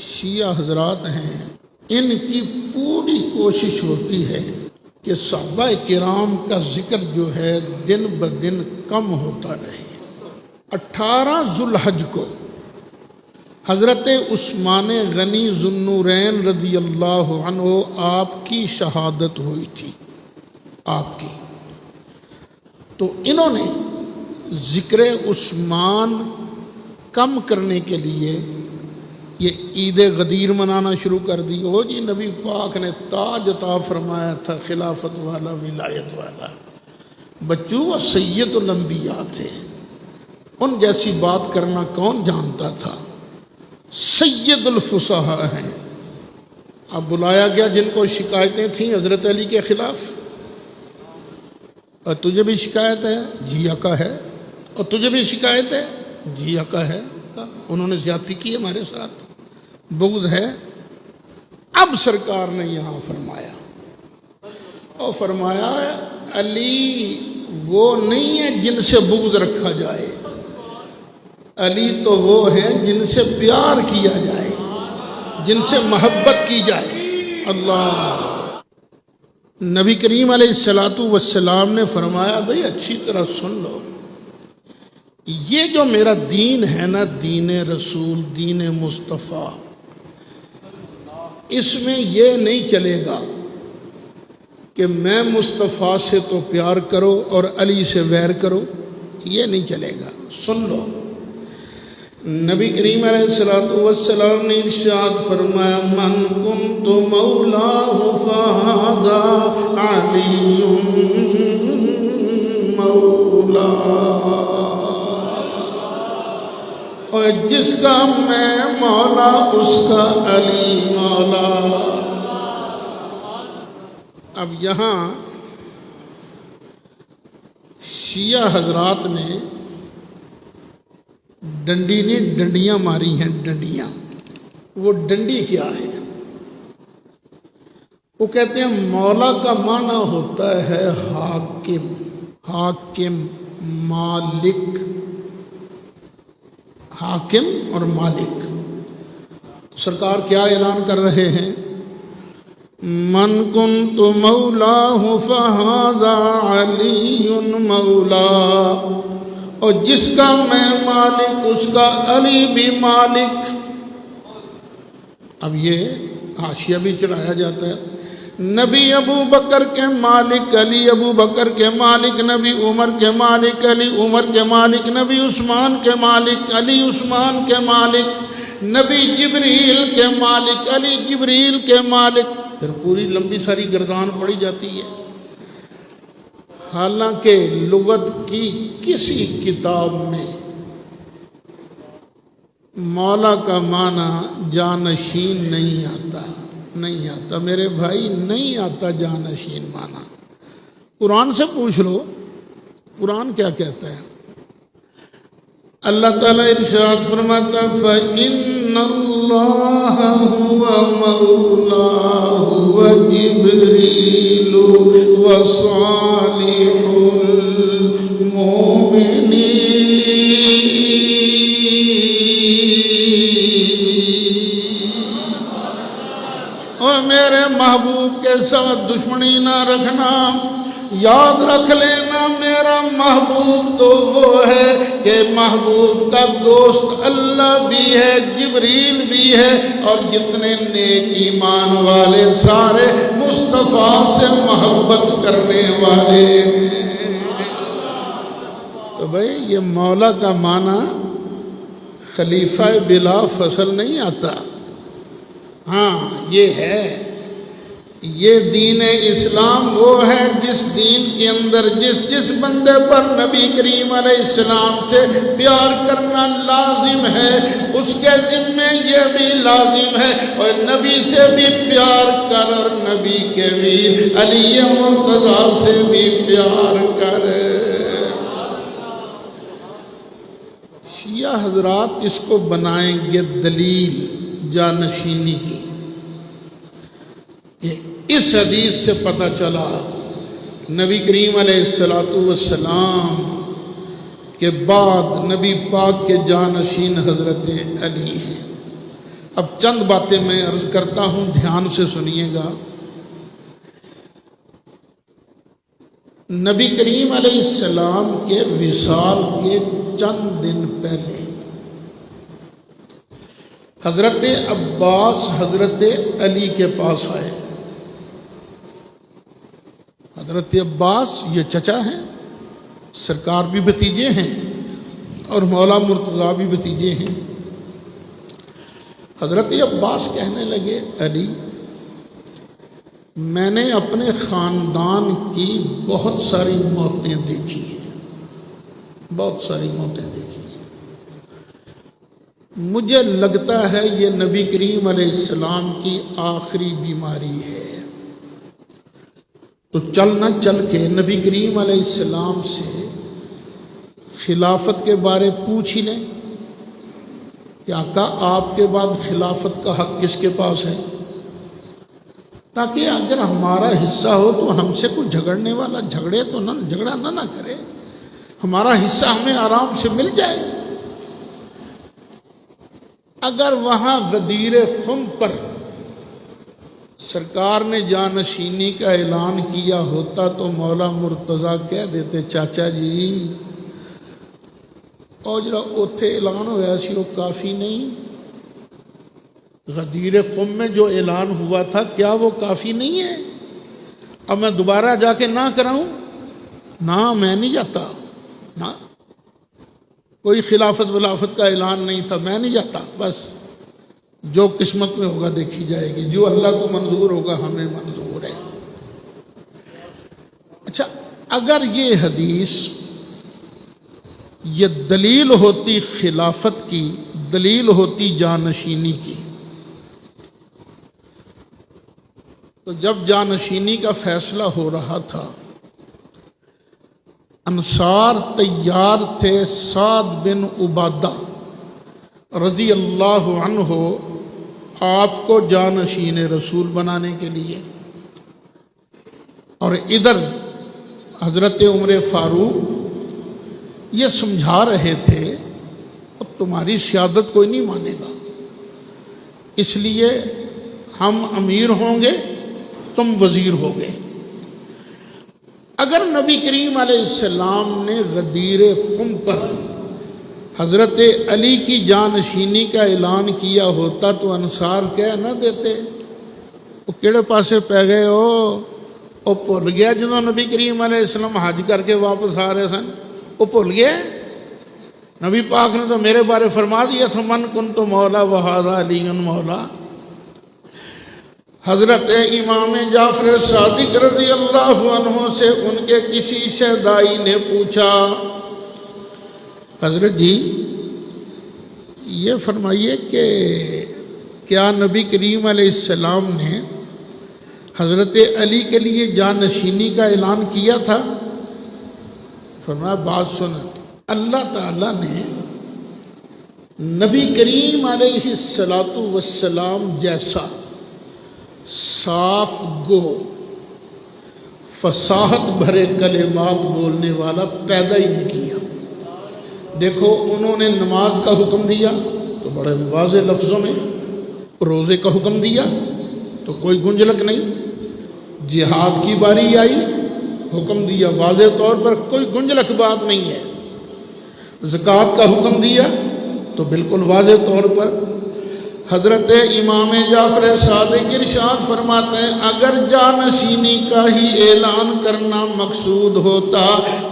شیعہ حضرات ہیں، ان کی پوری کوشش ہوتی ہے کہ صحابہ کرام کا ذکر جو ہے دن بدن کم ہوتا رہے۔ 18 ذوالحج کو حضرت عثمان غنی ذو النورین رضی اللہ عنہ آپ کی شہادت ہوئی تھی، آپ کی، تو انہوں نے ذکر عثمان کم کرنے کے لیے یہ عید غدیر منانا شروع کر دی۔ وہ جی نبی پاک نے تاج عطا فرمایا تھا، خلافت والا، ولایت والا، بچوں وہ سید الانبیاء تھے، ان جیسی بات کرنا کون جانتا تھا؟ سید الفصحاء ہیں۔ اب بلایا گیا جن کو شکایتیں تھیں حضرت علی کے خلاف، اور تجھے بھی شکایت ہے؟ جی آقا ہے۔ اور تجھے بھی شکایت ہے؟ جی آقا ہے۔ انہوں نے زیادتی کی ہمارے ساتھ، بغض ہے۔ اب سرکار نے یہاں فرمایا، اور فرمایا علی وہ نہیں ہے جن سے بغض رکھا جائے، علی تو وہ ہیں جن سے پیار کیا جائے، جن سے محبت کی جائے۔ اللہ، نبی کریم علیہ السلام نے فرمایا بھئی اچھی طرح سن لو، یہ جو میرا دین ہے نا، دین رسول، دین مصطفیٰ، اس میں یہ نہیں چلے گا کہ میں مصطفیٰ سے تو پیار کرو اور علی سے ویر کرو، یہ نہیں چلے گا۔ سن لو، نبی کریم علیہ السلام نے ارشاد فرمایا من کنت مولاہ فہذا علی مولا، اور جس کا میں مولا اس کا علی مولا۔ اب یہاں شیعہ حضرات نے ڈنڈی نہیں ڈنڈیاں ماری ہیں، ڈنڈیاں۔ وہ ڈنڈی کیا ہے؟ وہ کہتے ہیں مولا کا معنی ہوتا ہے حاکم، حاکم مالک، حاکم اور مالک۔ سرکار کیا اعلان کر رہے ہیں؟ من کنت مولاہ فہذا علی مولا، اور جس کا میں مالک اس کا علی بھی مالک۔ اب یہ حاشیہ بھی چڑھایا جاتا ہے، نبی ابو بکر کے مالک علی، ابو بکر کے مالک نبی، عمر کے مالک علی، عمر کے مالک نبی، عثمان کے مالک علی، عثمان کے مالک نبی، جبریل کے مالک علی، جبریل کے مالک۔ پھر پوری لمبی ساری گردان پڑی جاتی ہے۔ حالانکہ لغت کی کسی کتاب میں مولا کا معنی جانشین نہیں آتا، نہیں آتا میرے بھائی، نہیں آتا جانشین معنی۔ قرآن سے پوچھ لو، قرآن کیا کہتا ہے؟ اللہ تعالیٰ ارشاد فرماتا فَإِنَّ اللَّهَ هُوَ مَوْلَاهُ وَجِبْرِيلُ وَصَالِحُ الْمُؤْمِنِينَ۔ اور میرے محبوب کے ساتھ دشمنی نہ رکھنا، یاد رکھ لینا میرا محبوب تو وہ ہے کہ محبوب کا دوست اللہ بھی ہے، جبریل بھی ہے، اور جتنے نیک ایمان والے سارے مصطفیٰ سے محبت کرنے والے ہیں۔ تو بھئی یہ مولا کا معنی خلیفہ بلا فصل نہیں آتا۔ ہاں یہ ہے، یہ دین اسلام وہ ہے جس دین کے اندر جس بندے پر نبی کریم علیہ السلام سے پیار کرنا لازم ہے، اس کے ذمے یہ بھی لازم ہے اور نبی سے بھی پیار کر، اور نبی کے بھی علی مرتضیٰ سے بھی پیار کر۔ شیعہ حضرات اس کو بنائیں گے دلیل جانشینی کی۔ اس حدیث سے پتہ چلا نبی کریم علیہ السلام کے بعد نبی پاک کے جانشین حضرت علی ہیں۔ اب چند باتیں میں عرض کرتا ہوں، دھیان سے سنیے گا۔ نبی کریم علیہ السلام کے وصال کے چند دن پہلے حضرت عباس حضرت علی کے پاس آئے۔ حضرت عباس یہ چچا ہیں، سرکار بھی بھتیجے ہیں، اور مولا مرتضیٰ بھی بھتیجے ہیں۔ حضرت عباس کہنے لگے، علی، میں نے اپنے خاندان کی بہت ساری موتیں دیکھی ہیں، بہت ساری موتیں دیکھی ہیں، مجھے لگتا ہے یہ نبی کریم علیہ السلام کی آخری بیماری ہے، تو چل نہ چل کے نبی کریم علیہ السلام سے خلافت کے بارے پوچھ ہی لیں کہ آقا آپ کے بعد خلافت کا حق کس کے پاس ہے، تاکہ اگر ہمارا حصہ ہو تو ہم سے کوئی جھگڑنے والا جھگڑا نہ کرے، ہمارا حصہ ہمیں آرام سے مل جائے۔ اگر وہاں غدیر خم پر سرکار نے جانشینی کا اعلان کیا ہوتا تو مولا مرتضیٰ کہہ دیتے، چاچا جی اور جڑا اوتھے اعلان ہوا سی وہ کافی نہیں، غدیر قم میں جو اعلان ہوا تھا کیا وہ کافی نہیں ہے؟ اب میں دوبارہ جا کے نہ کراؤں؟ نہ، میں نہیں جاتا، نہ، کوئی خلافت ولافت کا اعلان نہیں تھا، میں نہیں جاتا، بس جو قسمت میں ہوگا دیکھی جائے گی، جو اللہ کو منظور ہوگا ہمیں منظور ہے۔ اچھا، اگر یہ حدیث یہ دلیل ہوتی خلافت کی، دلیل ہوتی جانشینی کی، تو جب جانشینی کا فیصلہ ہو رہا تھا انصار تیار تھے سعد بن عبادہ رضی اللہ عنہ آپ کو جانشین رسول بنانے کے لیے، اور ادھر حضرت عمر فاروق یہ سمجھا رہے تھے اب تمہاری سیادت کوئی نہیں مانے گا، اس لیے ہم امیر ہوں گے، تم وزیر ہوگے۔ اگر نبی کریم علیہ السلام نے غدیر قم پر حضرت علی کی جانشینی کا اعلان کیا ہوتا تو انصار کہہ نہ دیتے وہ کیڑے پاسے پہ گئے ہو، وہ بھول گیا جنہوں نبی کریم علیہ السلام حج کر کے واپس آ رہے سن، وہ بھول گیا۔ نبی پاک نے تو میرے بارے فرما دیا تھا، من کنت مولا وہذا علی مولا۔ حضرت امام جعفر صادق رضی اللہ عنہ سے ان کے کسی شہدائی نے پوچھا، حضرت جی یہ فرمائیے کہ کیا نبی کریم علیہ السلام نے حضرت علی کے لیے جانشینی کا اعلان کیا تھا؟ فرمایا بات سن، اللہ تعالیٰ نے نبی کریم علیہ السلام جیسا صاف گو فصاحت بھرے کلمات بولنے والا پیدا ہی نہیں کیا۔ دیکھو انہوں نے نماز کا حکم دیا تو بڑے واضح لفظوں میں، روزے کا حکم دیا تو کوئی گنجلک نہیں، جہاد کی باری آئی حکم دیا واضح طور پر، کوئی گنجلک بات نہیں ہے، زکوٰۃ کا حکم دیا تو بالکل واضح طور پر۔ حضرت امام جعفر صادق ارشاد فرماتے ہیں اگر جانشینی کا ہی اعلان کرنا مقصود ہوتا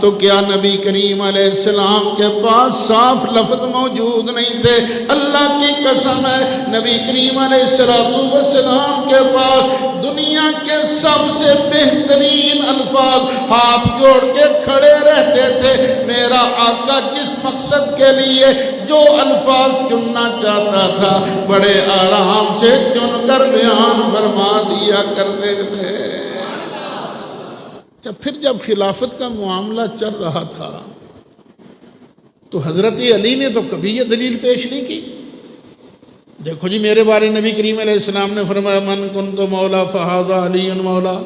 تو کیا نبی کریم علیہ السلام کے پاس صاف لفظ موجود نہیں تھے؟ اللہ کی قسم ہے نبی کریم علیہ السلام کے پاس دنیا کے سب سے بہترین الفاظ ہاتھ جوڑ کے کھڑے رہتے تھے۔ میرا آقا جس مقصد کے لیے جو الفاظ چننا چاہتا تھا بڑے آرام سے چن کر بیان فرما دیا کرتے تھے۔ پھر جب خلافت کا معاملہ چل رہا تھا تو حضرت علی نے تو کبھی یہ دلیل پیش نہیں کی، دیکھو جی میرے بارے نبی کریم علیہ السلام نے فرمایا من کنت مولا فہذا علی مولا،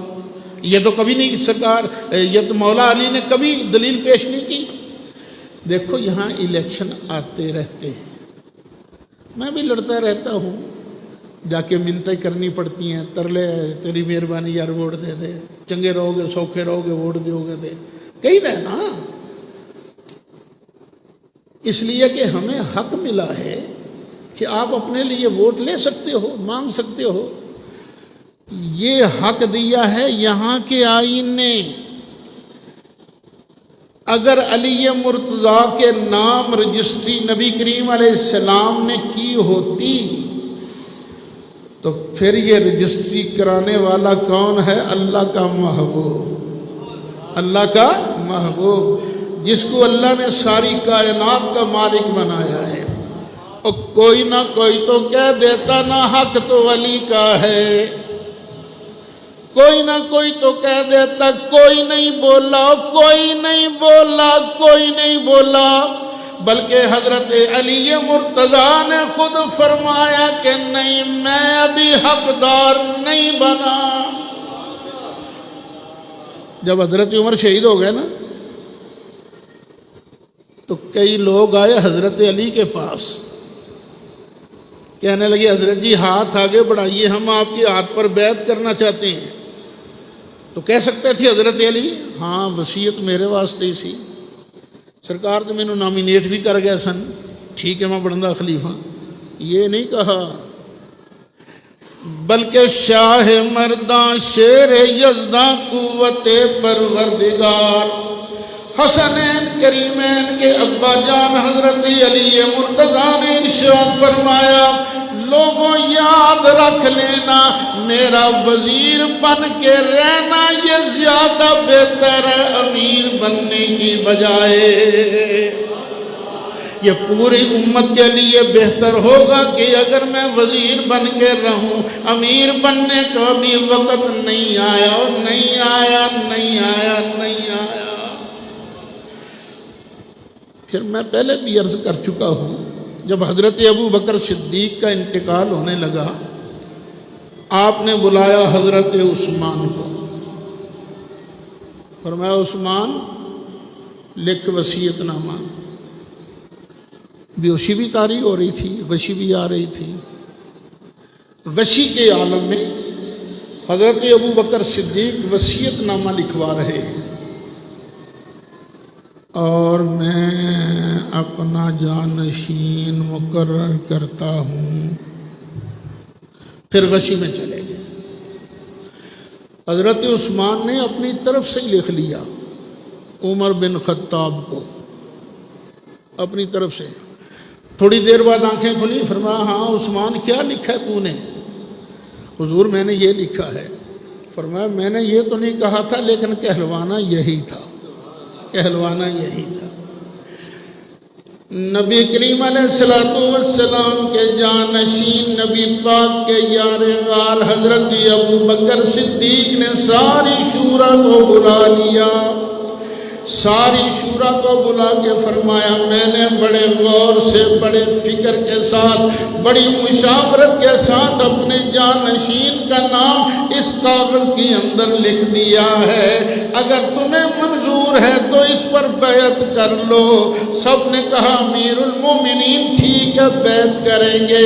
یہ تو کبھی نہیں سرکار، یہ تو مولا علی نے کبھی دلیل پیش نہیں کی۔ دیکھو یہاں الیکشن آتے رہتے ہیں، میں بھی لڑتا رہتا ہوں، جا کے منتیں کرنی پڑتی ہیں، ترلے تیری مہربانی یار ووٹ دے دے، چنگے رہو گے سوکھے رہو گے ووٹ دیو گے دے، کہیں رہنا۔ اس لیے کہ ہمیں حق ملا ہے کہ آپ اپنے لیے ووٹ لے سکتے ہو، مانگ سکتے ہو، یہ حق دیا ہے یہاں کے آئین نے۔ اگر علی مرتضیٰ کے نام رجسٹری نبی کریم علیہ السلام نے کی ہوتی تو پھر یہ رجسٹری کرانے والا کون ہے؟ اللہ کا محبوب، اللہ کا محبوب، جس کو اللہ نے ساری کائنات کا مالک بنایا ہے۔ اور کوئی نہ کوئی تو کہہ دیتا نا حق تو علی کا ہے، کوئی نہ کوئی تو کہہ دیتا کوئی نہیں بولا، کوئی نہیں بولا، کوئی نہیں بولا، بلکہ حضرت علی مرتضیٰ نے خود فرمایا کہ نہیں، میں ابھی حقدار نہیں بنا۔ جب حضرت عمر شہید ہو گئے نا تو کئی لوگ آئے حضرت علی کے پاس، کہنے لگے حضرت جی ہاتھ آگے بڑھائیے، ہم آپ کے ہاتھ پر بیعت کرنا چاہتے ہیں۔ تو کہہ سکتے تھے حضرت علی ہاں وصیت میرے واسطے ہی سی، سرکار تو مینوں نامینیٹ بھی کر گئے سن، ٹھیک ہے میں بندا خلیفہ، یہ نہیں کہا، بلکہ شاہ مرداں شیر یزداں قوت پروردگار حسنین کریمین کے ابا جان حضرت علی مرتضیٰ نے ارشاد فرمایا، لوگوں یاد رکھ لینا میرا وزیر بن کے رہنا یہ زیادہ بہتر ہے امیر بننے کی بجائے۔ یہ پوری امت کے لیے بہتر ہوگا کہ اگر میں وزیر بن کے رہوں، امیر بننے کا بھی وقت نہیں آیا، نہیں آیا، نہیں آیا، نہیں آیا۔ پھر میں پہلے بھی عرض کر چکا ہوں، جب حضرت ابو بکر صدیق کا انتقال ہونے لگا، آپ نے بلایا حضرت عثمان کو، فرمایا عثمان لکھ وصیت نامہ۔ بیہوشی بھی طاری ہو رہی تھی، غشی بھی آ رہی تھی، غشی کے عالم میں حضرت ابو بکر صدیق وصیت نامہ لکھوا رہے ہیں، اور میں اپنا جانشین مقرر کرتا ہوں۔ پھر غشی میں چلے گئے۔ حضرت عثمان نے اپنی طرف سے ہی لکھ لیا عمر بن خطاب کو، اپنی طرف سے۔ تھوڑی دیر بعد آنکھیں کھلی، فرمایا ہاں عثمان کیا لکھا ہے تو نے؟ حضور میں نے یہ لکھا ہے۔ فرمایا میں نے یہ تو نہیں کہا تھا، لیکن کہلوانا یہی تھا، کہلوانا یہی تھا۔ نبی کریم علیہ السلام کے جانشین نبی پاک کے یار غار حضرت ابو بکر صدیق نے ساری شورا کو بلا لیا، ساری شورا کو بلا کے فرمایا میں نے بڑے غور سے، بڑے فکر کے ساتھ، بڑی مشاورت کے ساتھ اپنے جانشین کا نام اس کاغذ کے اندر لکھ دیا ہے، اگر تمہیں منظور ہے تو اس پر بیعت کر لو۔ سب نے کہا امیر المومنین ٹھیک ہے بیعت کریں گے۔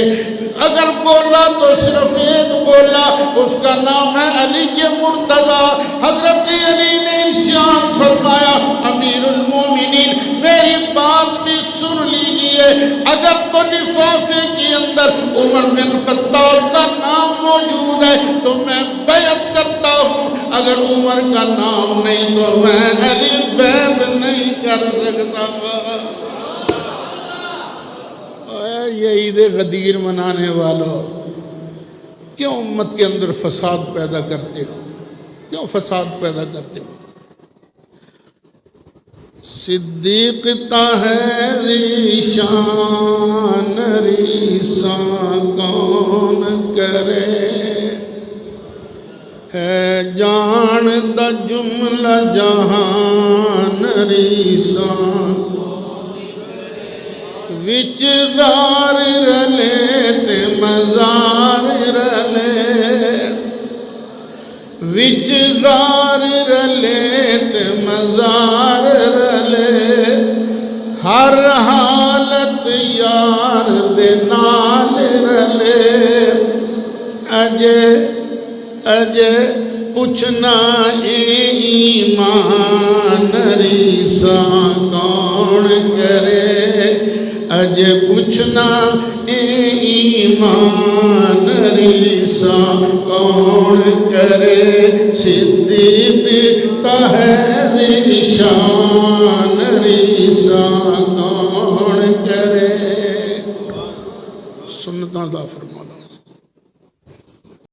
اگر بولا تو صرف ایک بولا، اس کا نام ہے علی مرتضیٰ۔ حضرت علی نے ارشاد فرمایا امیر المومنین میری بات بھی سن لیجئے، اگر تو لفافے کے اندر عمر بن خطاب کا نام موجود ہے تو میں بیعت کرتا ہوں، اگر عمر کا نام نہیں تو میں علی بیعت نہیں کر سکتا۔ یہ عید غدیر منانے والوں، کیوں امت کے اندر فساد پیدا کرتے ہو؟ کیوں فساد پیدا کرتے ہو؟ صدیق تا ہے ذیشان ریسا کون کرے، ہے جان دا جملہ جہان ریسا وچ غار رلے تے مزار رلے، وچ غار رلے تے مزار رلے، ہر حالت یار دے نال رلے، اجے پوچھنا ایمان ریسا کون کرے اجے پوچھنا ایمان ریسا کون کرے صدیق طاہر شان ریسا کون کرے سنتاں دا فرمان